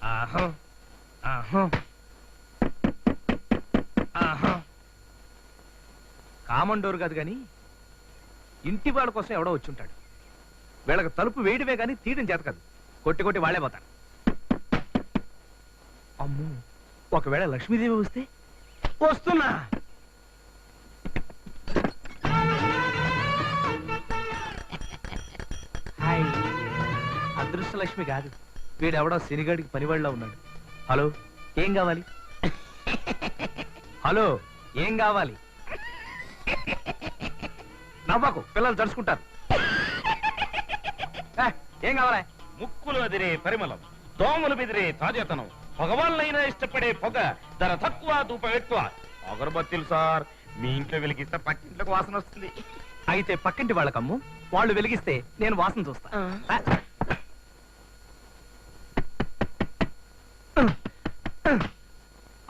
ఆహా ఆహా ఆహా. కామన్ డోర్ కాదు గాని ఇంటి వాళ్ళ కోసం ఎవడో వచ్చుంటాడు. వీళ్ళకి తలుపు వేయడమే కానీ తీయడం చేత కాదు. కొట్టి కొట్టి వాళ్లే పోతారు. అమ్మో, ఒకవేళ లక్ష్మీదేవి వస్తే? వస్తున్నా. హాయ్. అదృష్ట లక్ష్మి కాదు, వీడెవడో శనిగాడికి పనివాళ్ళలో ఉన్నాడు. హలో, ఏం కావాలి? హలో, ఏం కావాలి? నవ్వకు, పిల్లలు తడుచుకుంటారు. ఏం కావాలి? ముక్కులు అదిరే పరిమళం, దోమలు బెదిరే తాజాతనం, భగవాన్లైనా ఇష్టపడే పొగ, ధర తక్కువ ధూపం ఎక్కువ. అగరబత్తీలు సార్, మీ ఇంట్లో వెలిగిస్తే పక్కింట్లోకి వాసన వస్తుంది. అయితే పక్కింటి వాళ్ళకమ్ము, వాళ్ళు వెలిగిస్తే నేను వాసన చూస్తా.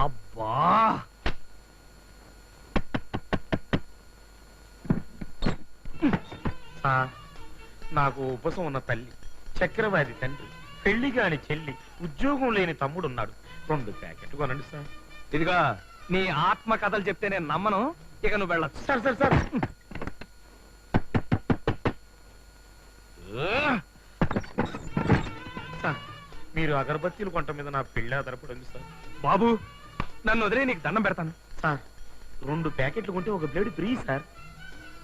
అబ్బా, నాకు ఉపసం ఉన్న తల్లి, చక్రవాది తండ్రి, పెళ్లి కాని చెల్లి, ఉద్యోగం లేని తమ్ముడున్నాడు. 2 ప్యాకెట్లు కొనండి సార్. ఇదిగా నీ ఆత్మ కథలు చెప్తే నేను నమ్మను. ఇక నువ్వు వెళ్ళచ్చు. సార్ సార్ సార్ సార్, మీరు అగరబత్తీలు కొంట మీద నా పెళ్లి ఆధారపడింది సార్. బాబు, నన్ను వదిలే, నీకు దండం పెడతాను. సార్, 2 ప్యాకెట్లు కొంటే ఒక బ్లేడ్ ఫ్రీ సార్.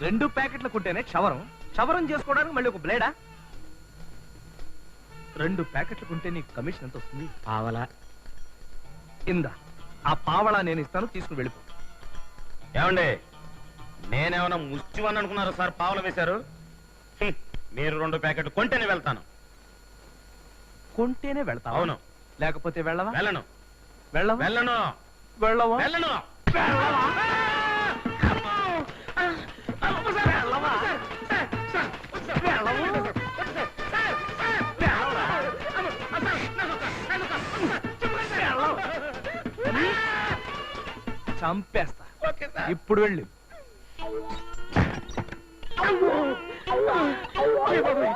2 ప్యాకెట్లు కొంటేనే క్షవరం చేసుకోవడానికి మళ్ళీ ఒక బ్లేడా? 2 ప్యాకెట్లు కొంటే నీకు కమిషన్ ఎంత వస్తుంది? పావలా. ఇందా, ఆ పావలా నేను ఇస్తాను, తీసుకుని వెళ్ళిపో. ఏమండి, నేనేమన్నా ముష్టివని అనుకున్నారా సార్? పావలా వేశారు. మీరు 2 ప్యాకెట్లు కొంటేనే వెళ్తాను. కొంటేనే వెళ్తా? అవును. లేకపోతే వెళ్ళవా? వెళ్ళను. వెళ్ళవా? వెళ్ళను. వెళ్ళవా? వెళ్ళను. చంపేస్తా. ఇప్పుడు వెళ్ళు.